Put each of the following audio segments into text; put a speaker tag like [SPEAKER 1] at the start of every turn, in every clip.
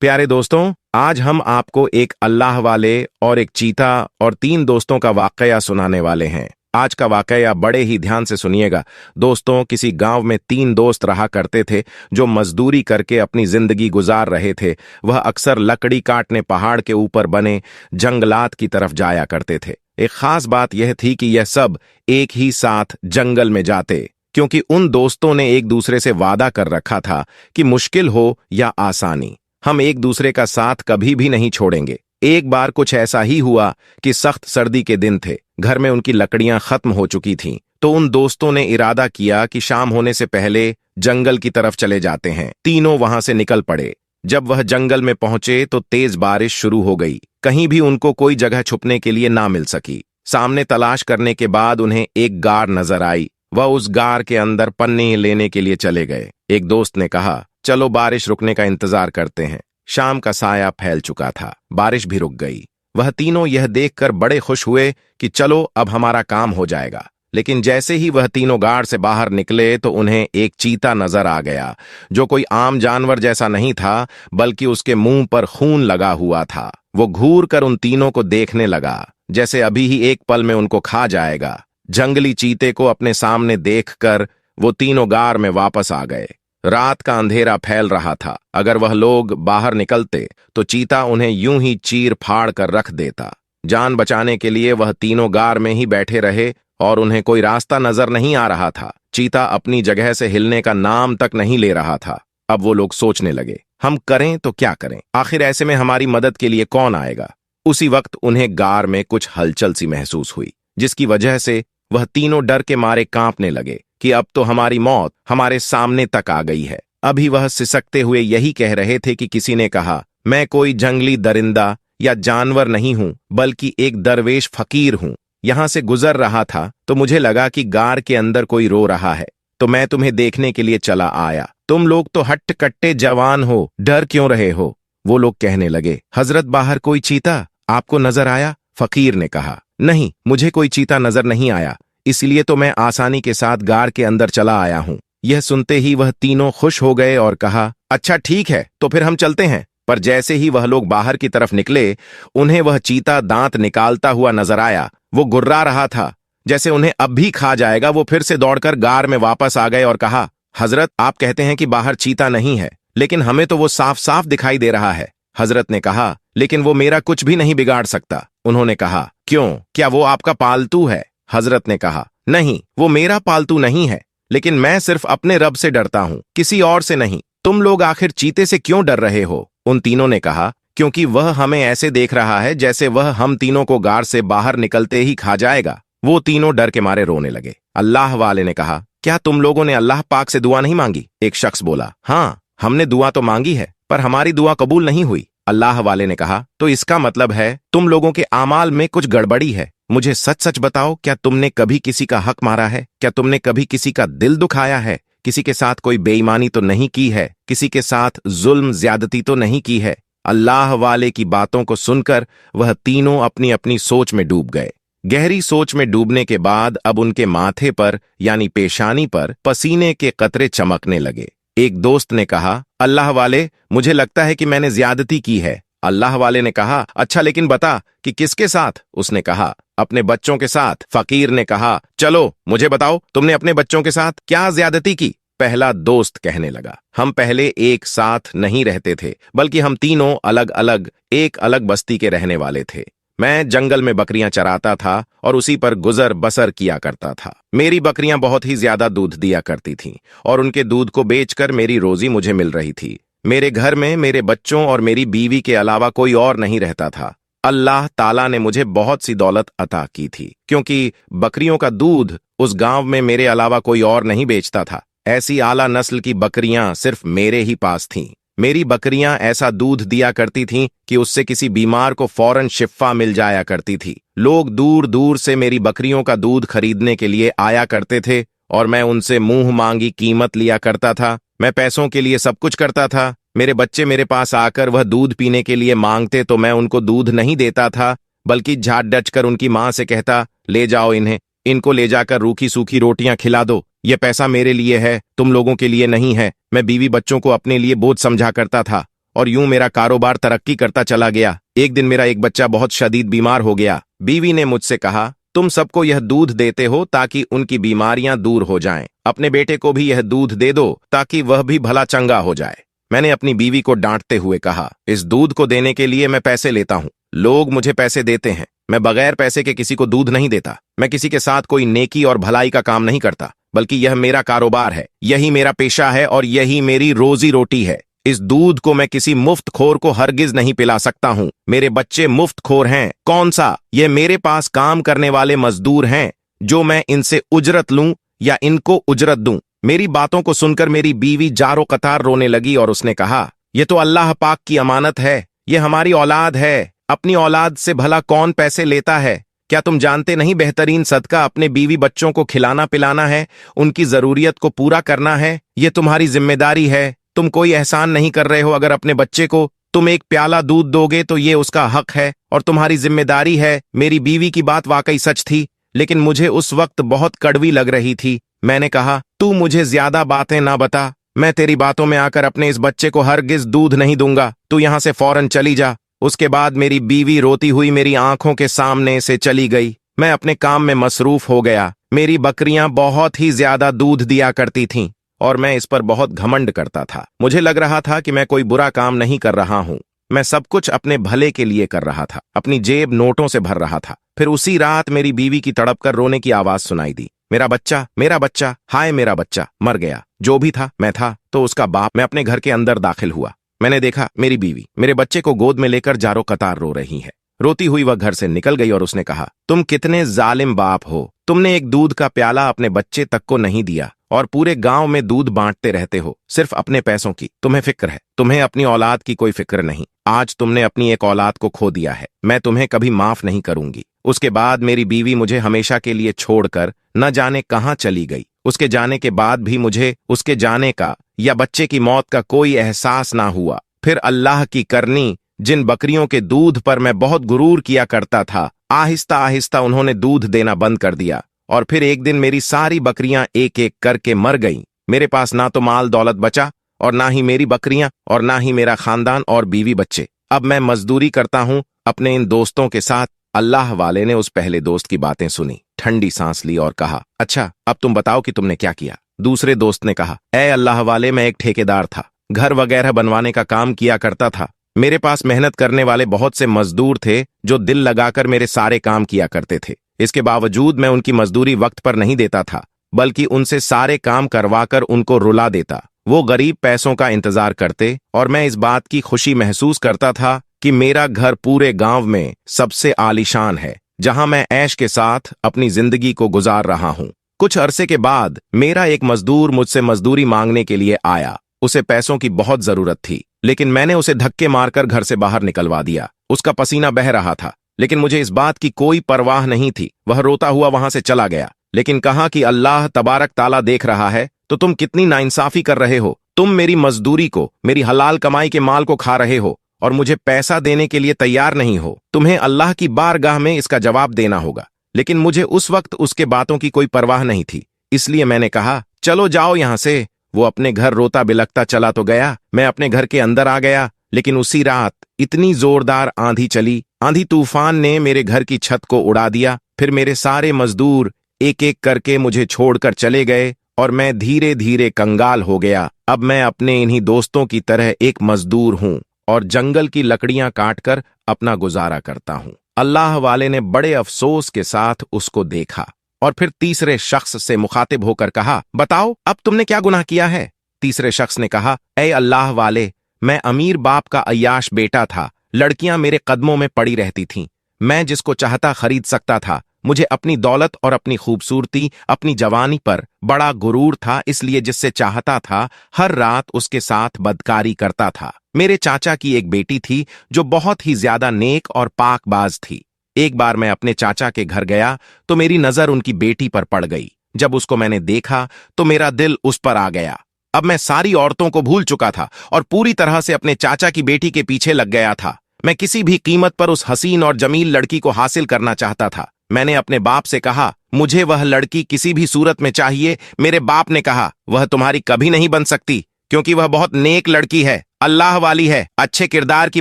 [SPEAKER 1] प्यारे दोस्तों, आज हम आपको एक अल्लाह वाले और एक चीता और तीन दोस्तों का वाकया सुनाने वाले हैं। आज का वाकया बड़े ही ध्यान से सुनिएगा। दोस्तों, किसी गांव में तीन दोस्त रहा करते थे जो मजदूरी करके अपनी जिंदगी गुजार रहे थे। वह अक्सर लकड़ी काटने पहाड़ के ऊपर बने जंगलात की तरफ जाया करते थे। एक खास बात यह थी कि यह सब एक ही साथ जंगल में जाते, क्योंकि उन दोस्तों ने एक दूसरे से वादा कर रखा था कि मुश्किल हो या आसानी, हम एक दूसरे का साथ कभी भी नहीं छोड़ेंगे। एक बार कुछ ऐसा ही हुआ कि सख्त सर्दी के दिन थे, घर में उनकी लकड़ियां खत्म हो चुकी थीं, तो उन दोस्तों ने इरादा किया कि शाम होने से पहले जंगल की तरफ चले जाते हैं। तीनों वहां से निकल पड़े। जब वह जंगल में पहुंचे तो तेज बारिश शुरू हो गई। कहीं भी उनको कोई जगह छुपने के लिए ना मिल सकी। सामने तलाश करने के बाद उन्हें एक गार नजर आई। वह उस गार के अंदर पन्नी लेने के लिए चले गए। एक दोस्त ने कहा, चलो बारिश रुकने का इंतजार करते हैं। शाम का साया फैल चुका था, बारिश भी रुक गई। वह तीनों यह देखकर बड़े खुश हुए कि चलो अब हमारा काम हो जाएगा। लेकिन जैसे ही वह तीनों गाड़ से बाहर निकले तो उन्हें एक चीता नजर आ गया, जो कोई आम जानवर जैसा नहीं था, बल्कि उसके मुंह पर खून लगा हुआ था। वो घूर कर उन तीनों को देखने लगा, जैसे अभी ही एक पल में उनको खा जाएगा। जंगली चीते को अपने सामने देखकर वो तीनों गार में वापस आ गए। रात का अंधेरा फैल रहा था। अगर वह लोग बाहर निकलते तो चीता उन्हें यूं ही चीर फाड़ कर रख देता। जान बचाने के लिए वह तीनों गार में ही बैठे रहे और उन्हें कोई रास्ता नजर नहीं आ रहा था। चीता अपनी जगह से हिलने का नाम तक नहीं ले रहा था। अब वो लोग सोचने लगे, हम करें तो क्या करें, आखिर ऐसे में हमारी मदद के लिए कौन आएगा। उसी वक्त उन्हें गार में कुछ हलचल सी महसूस हुई, जिसकी वजह से वह तीनों डर के मारे कांपने लगे कि अब तो हमारी मौत हमारे सामने तक आ गई है। अभी वह सिसकते हुए यही कह रहे थे कि किसी ने कहा, मैं कोई जंगली दरिंदा या जानवर नहीं हूं, बल्कि एक दरवेश फकीर हूं। यहां से गुजर रहा था तो मुझे लगा कि गार के अंदर कोई रो रहा है, तो मैं तुम्हें देखने के लिए चला आया। तुम लोग तो हट्ट कट्टे जवान हो, डर क्यों रहे हो। वो लोग कहने लगे, हजरत बाहर कोई चीता आपको नजर आया। फकीर ने कहा, नहीं, मुझे कोई चीता नजर नहीं आया, इसलिए तो मैं आसानी के साथ गार के अंदर चला आया हूं। यह सुनते ही वह तीनों खुश हो गए और कहा, अच्छा ठीक है, तो फिर हम चलते हैं। पर जैसे ही वह लोग बाहर की तरफ निकले, उन्हें वह चीता दांत निकालता हुआ नजर आया। वो गुर्रा रहा था, जैसे उन्हें अब भी खा जाएगा। वो फिर से दौड़कर गार में वापस आ गए और कहा, हजरत आप कहते हैं कि बाहर चीता नहीं है, लेकिन हमें तो वो साफ साफ दिखाई दे रहा है। हजरत ने कहा, लेकिन वो मेरा कुछ भी नहीं बिगाड़ सकता। उन्होंने कहा, क्यों, क्या वो आपका पालतू है। हजरत ने कहा, नहीं, वो मेरा पालतू नहीं है, लेकिन मैं सिर्फ अपने रब से डरता हूं, किसी और से नहीं। तुम लोग आखिर चीते से क्यों डर रहे हो। उन तीनों ने कहा, क्योंकि वह हमें ऐसे देख रहा है जैसे वह हम तीनों को गार से बाहर निकलते ही खा जाएगा। वो तीनों डर के मारे रोने लगे। अल्लाह वाले ने कहा, क्या तुम लोगों ने अल्लाह पाक से दुआ नहीं मांगी। एक शख्स बोला, हाँ, हमने दुआ तो मांगी है, पर हमारी दुआ कबूल नहीं हुई। अल्लाह वाले ने कहा, तो इसका मतलब है तुम लोगों के आमाल में कुछ गड़बड़ी है। मुझे सच सच बताओ, क्या तुमने कभी किसी का हक मारा है। क्या तुमने कभी किसी का दिल दुखाया है। किसी के साथ कोई बेईमानी तो नहीं की है। किसी के साथ जुल्म ज्यादती तो नहीं की है। अल्लाह वाले की बातों को सुनकर वह तीनों अपनी अपनी सोच में डूब गए। गहरी सोच में डूबने के बाद अब उनके माथे पर यानी पेशानी पर पसीने के कतरे चमकने लगे। एक दोस्त ने कहा, अल्लाह वाले, मुझे लगता है कि मैंने ज्यादती की है। अल्लाह वाले ने कहा, अच्छा लेकिन बता कि किसके साथ। उसने कहा, अपने बच्चों के साथ। फकीर ने कहा, चलो मुझे बताओ, तुमने अपने बच्चों के साथ क्या ज्यादती की। पहला दोस्त कहने लगा, हम पहले एक साथ नहीं रहते थे, बल्कि हम तीनों अलग अलग एक अलग बस्ती के रहने वाले थे। मैं जंगल में बकरियां चराता था और उसी पर गुजर बसर किया करता था। मेरी बकरियां बहुत ही ज्यादा दूध दिया करती थीं और उनके दूध को बेचकर मेरी रोजी मुझे मिल रही थी। मेरे घर में मेरे बच्चों और मेरी बीवी के अलावा कोई और नहीं रहता था। अल्लाह ताला ने मुझे बहुत सी दौलत अता की थी, क्योंकि बकरियों का दूध उस गांव में मेरे अलावा कोई और नहीं बेचता था। ऐसी आला नस्ल की बकरियां सिर्फ मेरे ही पास थीं। मेरी बकरियां ऐसा दूध दिया करती थीं कि उससे किसी बीमार को फौरन शिफा मिल जाया करती थी। लोग दूर दूर से मेरी बकरियों का दूध खरीदने के लिए आया करते थे और मैं उनसे मुंह मांगी कीमत लिया करता था। मैं पैसों के लिए सब कुछ करता था। मेरे बच्चे मेरे पास आकर वह दूध पीने के लिए मांगते तो मैं उनको दूध नहीं देता था, बल्कि झाट डचकर उनकी मां से कहता, ले जाओ इन्हें, इनको ले जाकर रूखी सूखी रोटियां खिला दो। ये पैसा मेरे लिए है, तुम लोगों के लिए नहीं है। मैं बीवी बच्चों को अपने लिए बोझ समझा करता था और यूं मेरा कारोबार तरक्की करता चला गया। एक दिन मेरा एक बच्चा बहुत शदीद बीमार हो गया। बीवी ने मुझसे कहा, तुम सबको यह दूध देते हो ताकि उनकी बीमारियां दूर हो जाएं। अपने बेटे को भी यह दूध दे दो ताकि वह भी भला चंगा हो जाए। मैंने अपनी बीवी को डांटते हुए कहा, इस दूध को देने के लिए मैं पैसे लेता हूं। लोग मुझे पैसे देते हैं। मैं बगैर पैसे के किसी को दूध नहीं देता। मैं किसी के साथ कोई नेकी और भलाई का काम नहीं करता, बल्कि यह मेरा कारोबार है, यही मेरा पेशा है और यही मेरी रोजी रोटी है। इस दूध को मैं किसी मुफ्तखोर को हरगिज नहीं पिला सकता हूं। मेरे बच्चे मुफ्तखोर हैं। कौन सा? ये मेरे पास काम करने वाले मजदूर हैं, जो मैं इनसे उजरत लूं या इनको उजरत दूं। मेरी बातों को सुनकर मेरी बीवी जारो कतार रोने लगी और उसने कहा, यह तो अल्लाह पाक की अमानत है, ये हमारी औलाद है। अपनी औलाद से भला कौन पैसे लेता है? क्या तुम जानते नहीं बेहतरीन सदका अपने बीवी बच्चों को खिलाना पिलाना है, उनकी जरूरियत को पूरा करना है। ये तुम्हारी जिम्मेदारी है। तुम कोई एहसान नहीं कर रहे हो। अगर अपने बच्चे को तुम एक प्याला दूध दोगे तो ये उसका हक है और तुम्हारी जिम्मेदारी है। मेरी बीवी की बात वाकई सच थी, लेकिन मुझे उस वक्त बहुत कड़वी लग रही थी। मैंने कहा, तू मुझे ज्यादा बातें ना बता। मैं तेरी बातों में आकर अपने इस बच्चे को हरगिज दूध नहीं दूंगा। तू यहां से फौरन चली जा। उसके बाद मेरी बीवी रोती हुई मेरी आंखों के सामने से चली गई। मैं अपने काम में मसरूफ हो गया। मेरी बकरियां बहुत ही ज्यादा दूध दिया करती थीं और मैं इस पर बहुत घमंड करता था। मुझे लग रहा था कि मैं कोई बुरा काम नहीं कर रहा हूं। मैं सब कुछ अपने भले के लिए कर रहा था। अपनी जेब नोटों से भर रहा था। फिर उसी रात मेरी बीवी की तड़प कर रोने की आवाज सुनाई दी, मेरा बच्चा, हाय मेरा बच्चा मर गया। जो भी था मैं था तो उसका बाप। मैं अपने घर के अंदर दाखिल हुआ। मैंने देखा मेरी बीवी मेरे बच्चे को गोद में लेकर जारो कतार रो रही है। रोती हुई वह घर से निकल गई और उसने कहा, तुम कितने जालिम बाप हो। तुमने एक दूध का प्याला अपने बच्चे तक को नहीं दिया और पूरे गांव में दूध बांटते रहते हो, सिर्फ अपने पैसों की तुम्हें फिक्र है। तुम्हें अपनी औलाद की कोई फिक्र नहीं। आज तुमने अपनी एक औलाद को खो दिया है। मैं तुम्हें कभी माफ नहीं करूंगी। उसके बाद मेरी बीवी मुझे हमेशा के लिए छोड़कर न जाने कहां चली गई। उसके जाने के बाद भी मुझे उसके जाने का या बच्चे की मौत का कोई एहसास ना हुआ। फिर अल्लाह की करनी, जिन बकरियों के दूध पर मैं बहुत गुरूर किया करता था, आहिस्ता आहिस्ता उन्होंने दूध देना बंद कर दिया और फिर एक दिन मेरी सारी बकरियां एक एक करके मर गईं। मेरे पास ना तो माल दौलत बचा और ना ही मेरी बकरियां और ना ही मेरा खानदान और बीवी बच्चे। अब मैं मजदूरी करता हूं अपने इन दोस्तों के साथ। अल्लाह वाले ने उस पहले दोस्त की बातें सुनी, ठंडी सांस ली और कहा, अच्छा अब तुम बताओ कि तुमने क्या किया। दूसरे दोस्त ने कहा, ए अल्लाह वाले, मैं एक ठेकेदार था। घर वगैरह बनवाने का काम किया करता था। मेरे पास मेहनत करने वाले बहुत से मजदूर थे जो दिल लगाकर मेरे सारे काम किया करते थे। इसके बावजूद मैं उनकी मजदूरी वक्त पर नहीं देता था, बल्कि उनसे सारे काम करवाकर उनको रुला देता। वो गरीब पैसों का इंतजार करते और मैं इस बात की खुशी महसूस करता था कि मेरा घर पूरे गांव में सबसे आलीशान है, जहां मैं ऐश के साथ अपनी जिंदगी को गुजार रहा हूं। कुछ अरसे के बाद मेरा एक मजदूर मुझसे मजदूरी मांगने के लिए आया। उसे पैसों की बहुत जरूरत थी, लेकिन मैंने उसे धक्के मारकर घर से बाहर निकलवा दिया। उसका पसीना बह रहा था, लेकिन मुझे इस बात की कोई परवाह नहीं थी। वह रोता हुआ वहां से चला गया, लेकिन कहा कि अल्लाह तबारक ताला देख रहा है, तो तुम कितनी नाइंसाफी कर रहे हो। तुम मेरी मजदूरी को, मेरी हलाल कमाई के माल को खा रहे हो और मुझे पैसा देने के लिए तैयार नहीं हो। तुम्हें अल्लाह की बारगाह में इसका जवाब देना होगा। लेकिन मुझे उस वक्त उसके बातों की कोई परवाह नहीं थी, इसलिए मैंने कहा, चलो जाओ यहां से। वो अपने घर रोता बिलखता चला तो गया। मैं अपने घर के अंदर आ गया, लेकिन उसी रात इतनी जोरदार आंधी चली, आंधी तूफान ने मेरे घर की छत को उड़ा दिया। फिर मेरे सारे मजदूर एक एक करके मुझे छोड़कर चले गए और मैं धीरे धीरे कंगाल हो गया। अब मैं अपने इन्हीं दोस्तों की तरह एक मजदूर हूं और जंगल की लकड़ियां काटकर अपना गुजारा करता हूं। अल्लाह वाले ने बड़े अफसोस के साथ उसको देखा और फिर तीसरे शख्स से मुखातिब होकर कहा, बताओ अब तुमने क्या गुनाह किया है। तीसरे शख्स ने कहा, ए अल्लाह वाले, मैं अमीर बाप का अय्याश बेटा था। लड़कियां मेरे कदमों में पड़ी रहती थीं। मैं जिसको चाहता खरीद सकता था। मुझे अपनी दौलत और अपनी खूबसूरती, अपनी जवानी पर बड़ा गुरूर था, इसलिए जिससे चाहता था हर रात उसके साथ बदकारी करता था। मेरे चाचा की एक बेटी थी जो बहुत ही ज्यादा नेक और पाकबाज थी। एक बार मैं अपने चाचा के घर गया तो मेरी नजर उनकी बेटी पर पड़ गई। जब उसको मैंने देखा तो मेरा दिल उस पर आ गया। अब मैं सारी औरतों को भूल चुका था और पूरी तरह से अपने चाचा की बेटी के पीछे लग गया था। मैं किसी भी कीमत पर उस हसीन और जमील लड़की को हासिल करना चाहता था। मैंने अपने बाप से कहा, मुझे वह लड़की किसी भी सूरत में चाहिए। मेरे बाप ने कहा, वह तुम्हारी कभी नहीं बन सकती, क्योंकि वह बहुत नेक लड़की है, अल्लाह वाली है, अच्छे किरदार की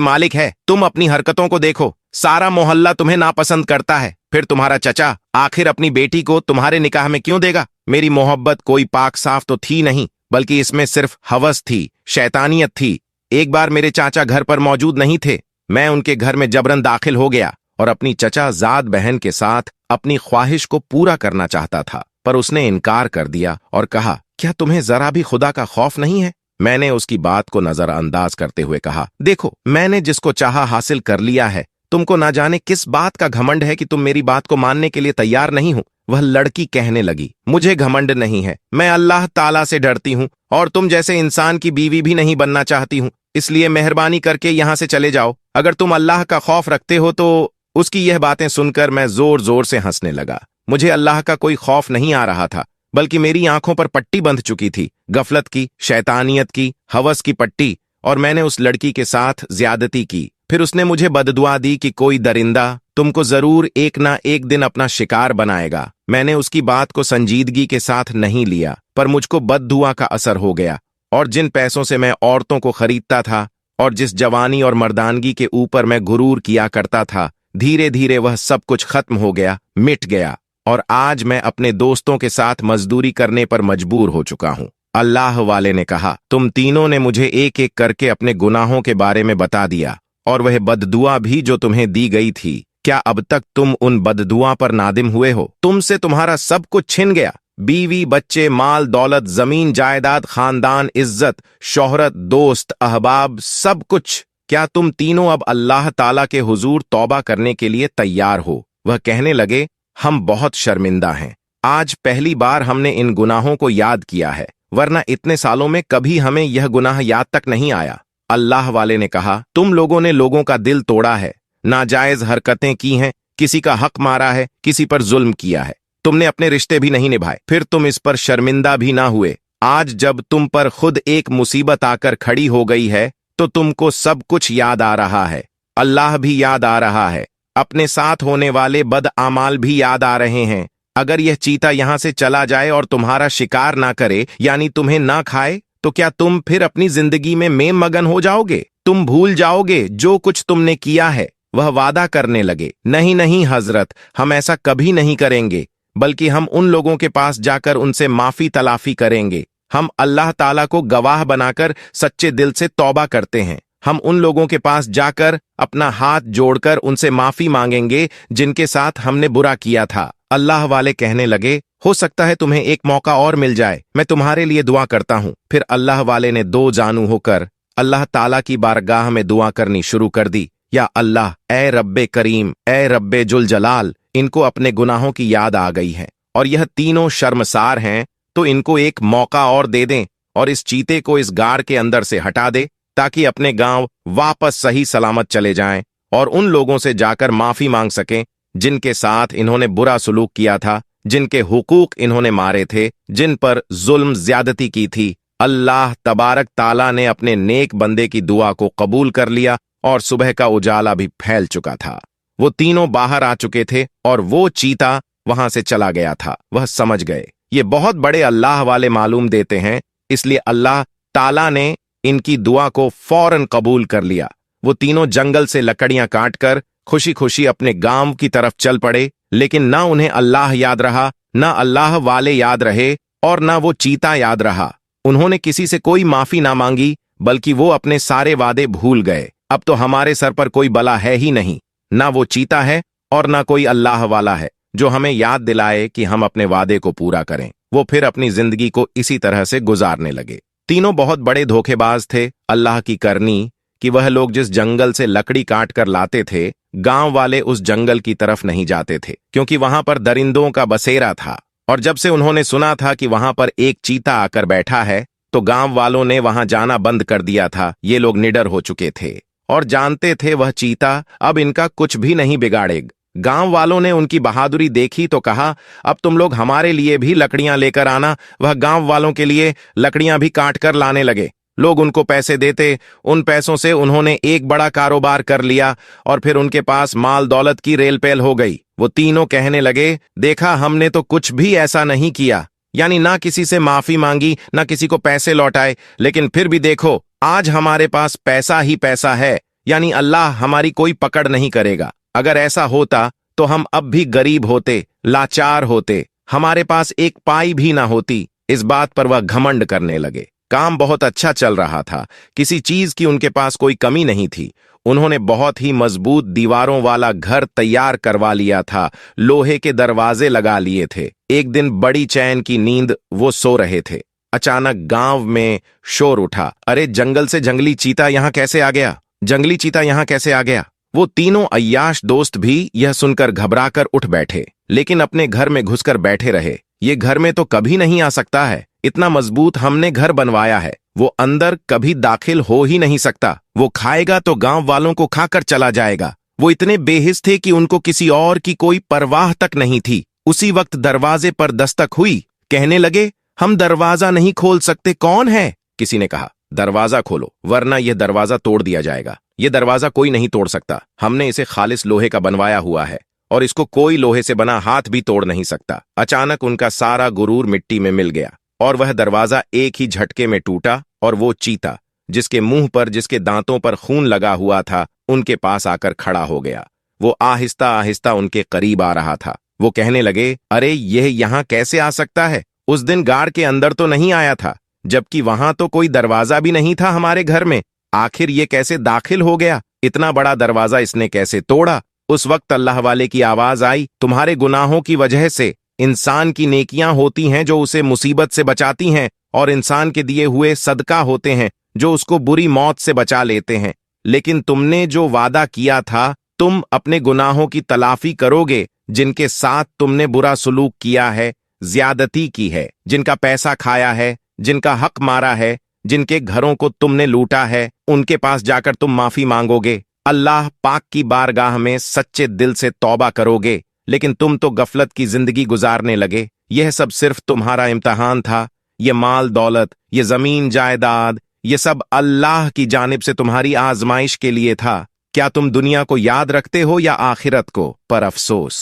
[SPEAKER 1] मालिक है। तुम अपनी हरकतों को देखो, सारा मोहल्ला तुम्हें नापसंद करता है। फिर तुम्हारा चचा आखिर अपनी बेटी को तुम्हारे निकाह में क्यों देगा? मेरी मोहब्बत कोई पाक साफ तो थी नहीं, बल्कि इसमें सिर्फ हवस थी, शैतानियत थी। एक बार मेरे चाचा घर पर मौजूद नहीं थे। मैं उनके घर में जबरन दाखिल हो गया और अपनी चचा जाद बहन के साथ अपनी ख्वाहिश को पूरा करना चाहता था, पर उसने इनकार कर दिया और कहा, क्या तुम्हें जरा भी खुदा का खौफ नहीं है? मैंने उसकी बात को नजरअंदाज करते हुए कहा, देखो, मैंने जिसको चाहा हासिल कर लिया है। तुमको ना जाने किस बात का घमंड है कि तुम मेरी बात को मानने के लिए तैयार नहीं हो। वह लड़की कहने लगी, मुझे घमंड नहीं है, मैं अल्लाह ताला से डरती हूँ और तुम जैसे इंसान की बीवी भी नहीं बनना चाहती हूँ। इसलिए मेहरबानी करके यहाँ से चले जाओ। अगर तुम अल्लाह का खौफ रखते हो तो। उसकी यह बातें सुनकर मैं जोर जोर से हंसने लगा। मुझे अल्लाह का कोई खौफ नहीं आ रहा था, बल्कि मेरी आंखों पर पट्टी बंध चुकी थी, गफलत की, शैतानियत की, हवस की पट्टी, और मैंने उस लड़की के साथ ज्यादती की। फिर उसने मुझे बददुआ दी कि कोई दरिंदा तुमको जरूर एक ना एक दिन अपना शिकार बनाएगा। मैंने उसकी बात को संजीदगी के साथ नहीं लिया, पर मुझको बददुआ का असर हो गया, और जिन पैसों से मैं औरतों को खरीदता था और जिस जवानी और मर्दानगी के ऊपर मैं गुरूर किया करता था, धीरे धीरे वह सब कुछ खत्म हो गया, मिट गया, और आज मैं अपने दोस्तों के साथ मजदूरी करने पर मजबूर हो चुका हूँ। अल्लाह वाले ने कहा, तुम तीनों ने मुझे एक एक करके अपने गुनाहों के बारे में बता दिया, और वह बददुआ भी जो तुम्हें दी गई थी। क्या अब तक तुम उन बददुआ पर नादिम हुए हो? तुमसे तुम्हारा सब कुछ छिन गया, बीवी, बच्चे, माल दौलत, जमीन जायदाद, खानदान, इज्जत, शोहरत, दोस्त, अहबाब, सब कुछ। क्या तुम तीनों अब अल्लाह ताला के हुजूर तौबा करने के लिए तैयार हो? वह कहने लगे, हम बहुत शर्मिंदा हैं। आज पहली बार हमने इन गुनाहों को याद किया है, वरना इतने सालों में कभी हमें यह गुनाह याद तक नहीं आया। अल्लाह वाले ने कहा, तुम लोगों ने लोगों का दिल तोड़ा है, नाजायज हरकतें की हैं, किसी का हक मारा है, किसी पर जुल्म किया है, तुमने अपने रिश्ते भी नहीं निभाए, फिर तुम इस पर शर्मिंदा भी ना हुए। आज जब तुम पर खुद एक मुसीबत आकर खड़ी हो गई है, तो तुमको सब कुछ याद आ रहा है, अल्लाह भी याद आ रहा है, अपने साथ होने वाले बदआमाल भी याद आ रहे हैं। अगर यह चीता यहां से चला जाए और तुम्हारा शिकार ना करे, यानी तुम्हें ना खाए, तो क्या तुम फिर अपनी जिंदगी में मगन हो जाओगे? तुम भूल जाओगे जो कुछ तुमने किया है? वह वादा करने लगे, नहीं नहीं हजरत, हम ऐसा कभी नहीं करेंगे, बल्कि हम उन लोगों के पास जाकर उनसे माफी तलाफी करेंगे। हम अल्लाह ताला को गवाह बनाकर सच्चे दिल से तौबा करते हैं। हम उन लोगों के पास जाकर अपना हाथ जोड़कर उनसे माफी मांगेंगे जिनके साथ हमने बुरा किया था। अल्लाह वाले कहने लगे, हो सकता है तुम्हें एक मौका और मिल जाए, मैं तुम्हारे लिए दुआ करता हूँ। फिर अल्लाह वाले ने दो जानू होकर अल्लाह ताला की बारगाह में दुआ करनी शुरू कर दी, या अल्लाह, ए रब्बे करीम, ए रब्बे जुल जलाल, इनको अपने गुनाहों की याद आ गई है और यह तीनों शर्मसार हैं, तो इनको एक मौका और दे दें और इस चीते को इस गार के अंदर से हटा दे, ताकि अपने गांव वापस सही सलामत चले जाएं और उन लोगों से जाकर माफी मांग सकें जिनके साथ इन्होंने बुरा सलूक किया था, जिनके हुकूक इन्होंने मारे थे, जिन पर जुल्म ज्यादती की थी। अल्लाह तबारक ताला ने अपने नेक बंदे की दुआ को कबूल कर लिया और सुबह का उजाला भी फैल चुका था। वो तीनों बाहर आ चुके थे और वो चीता वहां से चला गया था। वह समझ गए ये बहुत बड़े अल्लाह वाले मालूम देते हैं, इसलिए अल्लाह ताला ने इनकी दुआ को फौरन कबूल कर लिया। वो तीनों जंगल से लकड़ियां काटकर खुशी खुशी अपने गांव की तरफ चल पड़े, लेकिन ना उन्हें अल्लाह याद रहा, ना अल्लाह वाले याद रहे और ना वो चीता याद रहा। उन्होंने किसी से कोई माफी ना मांगी, बल्कि वो अपने सारे वादे भूल गए। अब तो हमारे सर पर कोई बला है ही नहीं, ना वो चीता है और ना कोई अल्लाह वाला है जो हमें याद दिलाए कि हम अपने वादे को पूरा करें। वो फिर अपनी जिंदगी को इसी तरह से गुजारने लगे। तीनों बहुत बड़े धोखेबाज थे। अल्लाह की करनी कि वह लोग जिस जंगल से लकड़ी काट कर लाते थे, गांव वाले उस जंगल की तरफ नहीं जाते थे, क्योंकि वहां पर दरिंदों का बसेरा था। और जब से उन्होंने सुना था कि वहां पर एक चीता आकर बैठा है, तो गांव वालों ने वहां जाना बंद कर दिया था। ये लोग निडर हो चुके थे और जानते थे वह चीता अब इनका कुछ भी नहीं बिगाड़ेगा। गांव वालों ने उनकी बहादुरी देखी तो कहा, अब तुम लोग हमारे लिए भी लकड़ियां लेकर आना। वह गांव वालों के लिए लकड़ियां भी काट कर लाने लगे। लोग उनको पैसे देते, उन पैसों से उन्होंने एक बड़ा कारोबार कर लिया और फिर उनके पास माल दौलत की रेल पेल हो गई। वो तीनों कहने लगे, देखा, हमने तो कुछ भी ऐसा नहीं किया, यानी ना किसी से माफी मांगी, ना किसी को पैसे लौटाए। लेकिन फिर भी देखो, आज हमारे पास पैसा ही पैसा है, यानी अल्लाह हमारी कोई पकड़ नहीं करेगा। अगर ऐसा होता तो हम अब भी गरीब होते, लाचार होते, हमारे पास एक पाई भी ना होती। इस बात पर वह घमंड करने लगे। काम बहुत अच्छा चल रहा था, किसी चीज की उनके पास कोई कमी नहीं थी। उन्होंने बहुत ही मजबूत दीवारों वाला घर तैयार करवा लिया था, लोहे के दरवाजे लगा लिए थे। एक दिन बड़ी चैन की नींद वो सो रहे थे, अचानक गांव में शोर उठा। अरे, जंगल से जंगली चीता यहां कैसे आ गया? जंगली चीता यहां कैसे आ गया? वो तीनों अय्याश दोस्त भी यह सुनकर घबराकर उठ बैठे, लेकिन अपने घर में घुसकर बैठे रहे। ये घर में तो कभी नहीं आ सकता है, इतना मजबूत हमने घर बनवाया है, वो अंदर कभी दाखिल हो ही नहीं सकता। वो खाएगा तो गांव वालों को खाकर चला जाएगा। वो इतने बेहिस थे कि उनको किसी और की कोई परवाह तक नहीं थी। उसी वक्त दरवाजे पर दस्तक हुई। कहने लगे, हम दरवाजा नहीं खोल सकते, कौन है? किसी ने कहा, दरवाजा खोलो, वरना यह दरवाजा तोड़ दिया जाएगा। यह दरवाजा कोई नहीं तोड़ सकता, हमने इसे खालिस लोहे का बनवाया हुआ है और इसको कोई लोहे से बना हाथ भी तोड़ नहीं सकता। अचानक उनका सारा गुरूर मिट्टी में मिल गया और वह दरवाजा एक ही झटके में टूटा और वो चीता, जिसके मुंह पर, जिसके दांतों पर खून लगा हुआ था, उनके पास आकर खड़ा हो गया। वो आहिस्ता आहिस्ता उनके करीब आ रहा था। वो कहने लगे, अरे यह यहां कैसे आ सकता है? उस दिन गाड़ के अंदर तो नहीं आया था, जबकि वहां तो कोई दरवाजा भी नहीं था हमारे घर में। आखिर ये कैसे दाखिल हो गया? इतना बड़ा दरवाजा इसने कैसे तोड़ा? उस वक्त अल्लाह वाले की आवाज आई, तुम्हारे गुनाहों की वजह से इंसान की नेकियां होती हैं जो उसे मुसीबत से बचाती हैं, और इंसान के दिए हुए सदका होते हैं जो उसको बुरी मौत से बचा लेते हैं। लेकिन तुमने जो वादा किया था, तुम अपने गुनाहों की तलाफी करोगे, जिनके साथ तुमने बुरा सलूक किया है, ज्यादती की है, जिनका पैसा खाया है, जिनका हक मारा है, जिनके घरों को तुमने लूटा है, उनके पास जाकर तुम माफी मांगोगे, अल्लाह पाक की बारगाह में सच्चे दिल से तौबा करोगे। लेकिन तुम तो गफलत की जिंदगी गुजारने लगे। यह सब सिर्फ तुम्हारा इम्तहान था। ये माल दौलत, ये जमीन जायदाद, ये सब अल्लाह की जानिब से तुम्हारी आजमाइश के लिए था। क्या तुम दुनिया को याद रखते हो या आखिरत को? पर अफसोस,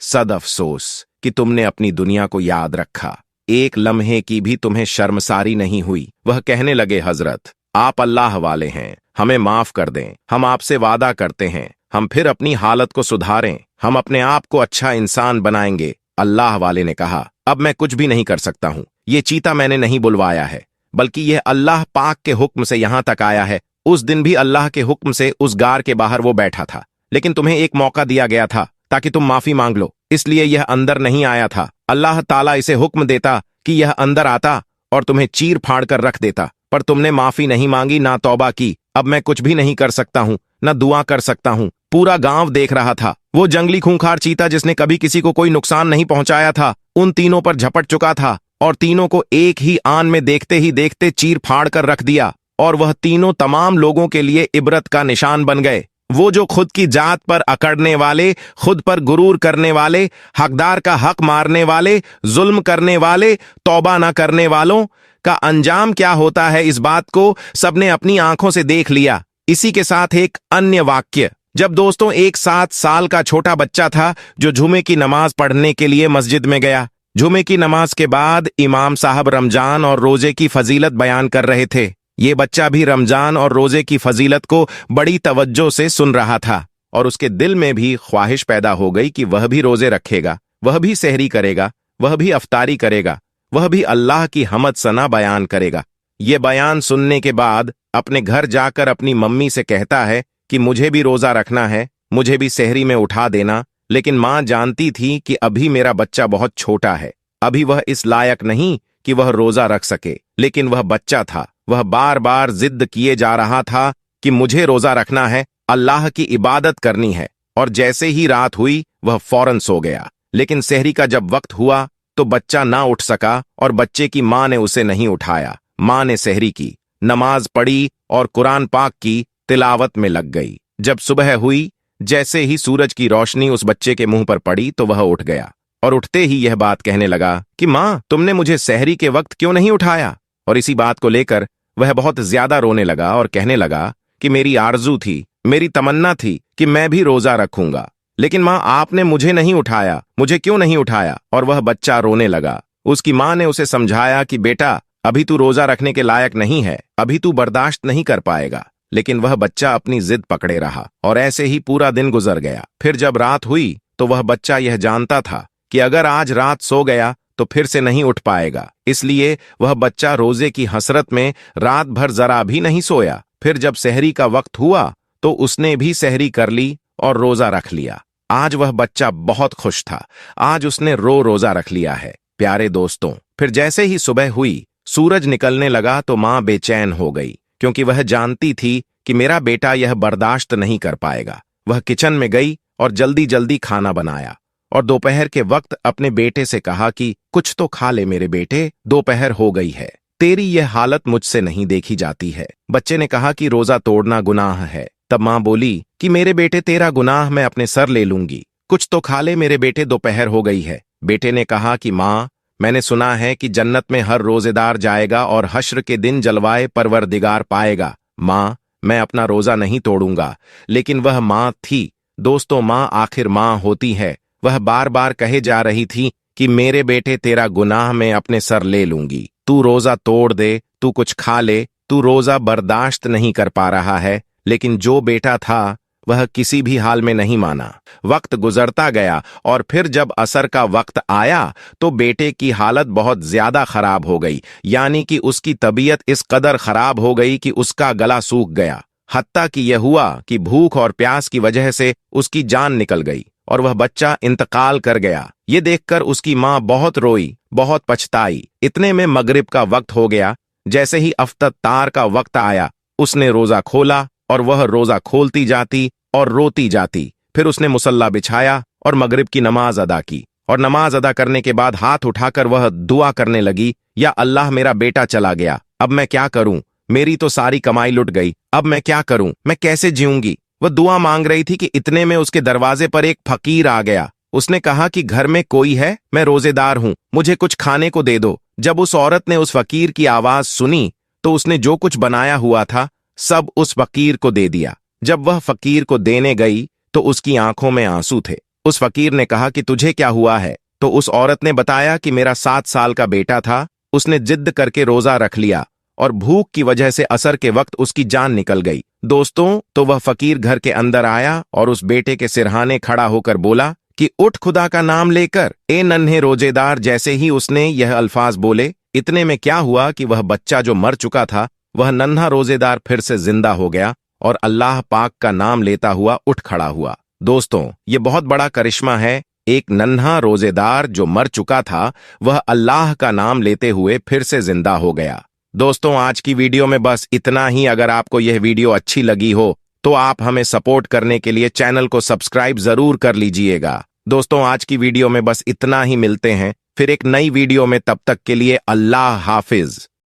[SPEAKER 1] सद अफसोस कि तुमने अपनी दुनिया को याद रखा। एक लम्हे की भी तुम्हें शर्मसारी नहीं हुई। वह कहने लगे, हजरत, आप अल्लाह वाले हैं, हमें माफ कर दें। हम आपसे वादा करते हैं, हम फिर अपनी हालत को सुधारें, हम अपने आप को अच्छा इंसान बनाएंगे। अल्लाह वाले ने कहा, अब मैं कुछ भी नहीं कर सकता हूं। ये चीता मैंने नहीं बुलवाया है, बल्कि यह अल्लाह पाक के हुक्म से यहां तक आया है। उस दिन भी अल्लाह के हुक्म से उस गार के बाहर वो बैठा था, लेकिन तुम्हें एक मौका दिया गया था ताकि तुम माफी मांग लो, इसलिए यह अंदर नहीं आया था। अल्लाह ताला इसे हुक्म देता कि यह अंदर आता और तुम्हें चीर फाड़ कर रख देता, पर तुमने माफी नहीं मांगी, ना तौबा की। अब मैं कुछ भी नहीं कर सकता हूं, न दुआ कर सकता हूं। पूरा गांव देख रहा था। वो जंगली खूंखार चीता जिसने कभी किसी को कोई नुकसान नहीं पहुंचाया था, उन तीनों पर झपट चुका था और तीनों को एक ही आन में देखते ही देखते चीर फाड़ कर रख दिया। और वह तीनों तमाम लोगों के लिए इबरत का निशान बन गए। वो जो खुद की जात पर अकड़ने वाले, खुद पर गुरूर करने वाले, हकदार का हक मारने वाले, जुल्म करने वाले, तौबा न करने वालों का अंजाम क्या होता है, इस बात को सबने अपनी आंखों से देख लिया। इसी के साथ एक अन्य वाक्य। जब दोस्तों एक 7 साल का छोटा बच्चा था जो जुमे की नमाज पढ़ने के लिए मस्जिद में गया। जुमे की नमाज के बाद इमाम साहब रमजान और रोजे की फजीलत बयान कर रहे थे। ये बच्चा भी रमजान और रोजे की फजीलत को बड़ी तवज्जो से सुन रहा था और उसके दिल में भी ख्वाहिश पैदा हो गई कि वह भी रोजे रखेगा, वह भी सहरी करेगा, वह भी अफ्तारी करेगा, वह भी अल्लाह की हमद सना बयान करेगा। ये बयान सुनने के बाद अपने घर जाकर अपनी मम्मी से कहता है कि मुझे भी रोजा रखना है, मुझे भी सहरी में उठा देना। लेकिन मां जानती थी कि अभी मेरा बच्चा बहुत छोटा है, अभी वह इस लायक नहीं कि वह रोजा रख सके। लेकिन वह बच्चा था, वह बार बार जिद किए जा रहा था कि मुझे रोजा रखना है, अल्लाह की इबादत करनी है। और जैसे ही रात हुई वह फौरन सो गया। लेकिन सहरी का जब वक्त हुआ तो बच्चा ना उठ सका और बच्चे की मां ने उसे नहीं उठाया। मां ने सहरी की, नमाज पढ़ी और कुरान पाक की तिलावत में लग गई। जब सुबह हुई, जैसे ही सूरज की रोशनी उस बच्चे के मुंह पर पड़ी तो वह उठ गया और उठते ही यह बात कहने लगा कि मां, तुमने मुझे सहरी के वक्त क्यों नहीं उठाया? और इसी बात को लेकर वह बहुत ज्यादा रोने लगा और कहने लगा कि मेरी आरजू थी, मेरी तमन्ना थी कि मैं भी रोजा रखूंगा, लेकिन मां आपने मुझे नहीं उठाया, मुझे क्यों नहीं उठाया? और वह बच्चा रोने लगा। उसकी माँ ने उसे समझाया कि बेटा, अभी तू रोजा रखने के लायक नहीं है, अभी तू बर्दाश्त नहीं कर पाएगा। लेकिन वह बच्चा अपनी जिद पकड़े रहा और ऐसे ही पूरा दिन गुजर गया। फिर जब रात हुई तो वह बच्चा यह जानता था कि अगर आज रात सो गया तो फिर से नहीं उठ पाएगा। इसलिए वह बच्चा रोजे की हसरत में रात भर जरा भी नहीं सोया। फिर जब सहरी का वक्त हुआ तो उसने भी सहरी कर ली और रोजा रख लिया। आज वह बच्चा बहुत खुश था। आज उसने रोजा रख लिया है। प्यारे दोस्तों, फिर जैसे ही सुबह हुई, सूरज निकलने लगा तो मां बेचैन हो गई, क्योंकि वह जानती थी कि मेरा बेटा यह बर्दाश्त नहीं कर पाएगा। वह किचन में गई और जल्दी जल्दी खाना बनाया और दोपहर के वक्त अपने बेटे से कहा कि कुछ तो खा ले मेरे बेटे, दोपहर हो गई है, तेरी यह हालत मुझसे नहीं देखी जाती है। बच्चे ने कहा कि रोजा तोड़ना गुनाह है। तब मां बोली कि मेरे बेटे, तेरा गुनाह मैं अपने सर ले लूंगी, कुछ तो खा ले मेरे बेटे, दोपहर हो गई है। बेटे ने कहा कि मां, मैंने सुना है कि जन्नत में हर रोजेदार जाएगा और हश्र के दिन जलवाए परवरदिगार पाएगा। मां, मैं अपना रोजा नहीं तोड़ूंगा। लेकिन वह मां थी दोस्तों, मां आखिर मां होती है। वह बार बार कहे जा रही थी कि मेरे बेटे, तेरा गुनाह मैं अपने सर ले लूंगी, तू रोजा तोड़ दे, तू कुछ खा ले, तू रोजा बर्दाश्त नहीं कर पा रहा है। लेकिन जो बेटा था वह किसी भी हाल में नहीं माना। वक्त गुजरता गया और फिर जब असर का वक्त आया तो बेटे की हालत बहुत ज्यादा खराब हो गई, यानी कि उसकी तबीयत इस कदर खराब हो गई कि उसका गला सूख गया। हत्ता कि यह हुआ कि भूख और प्यास की वजह से उसकी जान निकल गई और वह बच्चा इंतकाल कर गया। ये देखकर उसकी मां बहुत रोई, बहुत पछताई। इतने में मगरिब का वक्त हो गया। जैसे ही अफ्तार का वक्त आया, उसने रोजा खोला और वह रोजा खोलती जाती और रोती जाती। फिर उसने मुसल्ला बिछाया और मगरिब की नमाज अदा की और नमाज अदा करने के बाद हाथ उठाकर वह दुआ करने लगी, या अल्लाह, मेरा बेटा चला गया, अब मैं क्या करूं? मेरी तो सारी कमाई लुट गई, अब मैं क्या करूं? मैं कैसे जीऊंगी? वह दुआ मांग रही थी कि इतने में उसके दरवाजे पर एक फकीर आ गया। उसने कहा कि घर में कोई है? मैं रोजेदार हूं, मुझे कुछ खाने को दे दो। जब उस औरत ने उस फकीर की आवाज सुनी तो उसने जो कुछ बनाया हुआ था सब उस फकीर को दे दिया। जब वह फकीर को देने गई तो उसकी आंखों में आंसू थे। उस फकीर ने कहा कि तुझे क्या हुआ है? तो उस औरत ने बताया कि मेरा 7 साल का बेटा था, उसने जिद करके रोजा रख लिया और भूख की वजह से असर के वक्त उसकी जान निकल गई। दोस्तों, तो वह फकीर घर के अंदर आया और उस बेटे के सिरहाने खड़ा होकर बोला कि उठ खुदा का नाम लेकर, ए नन्हे रोजेदार। जैसे ही उसने यह अल्फाज बोले, इतने में क्या हुआ कि वह बच्चा जो मर चुका था, वह नन्हा रोजेदार फिर से जिंदा हो गया और अल्लाह पाक का नाम लेता हुआ उठ खड़ा हुआ। दोस्तों, ये बहुत बड़ा करिश्मा है। एक नन्हा रोजेदार जो मर चुका था, वह अल्लाह का नाम लेते हुए फिर से जिंदा हो गया। दोस्तों, आज की वीडियो में बस इतना ही। अगर आपको यह वीडियो अच्छी लगी हो तो आप हमें सपोर्ट करने के लिए चैनल को सब्सक्राइब जरूर कर लीजिएगा। दोस्तों, आज की वीडियो में बस इतना ही। मिलते हैं फिर एक नई वीडियो में, तब तक के लिए अल्लाह हाफिज।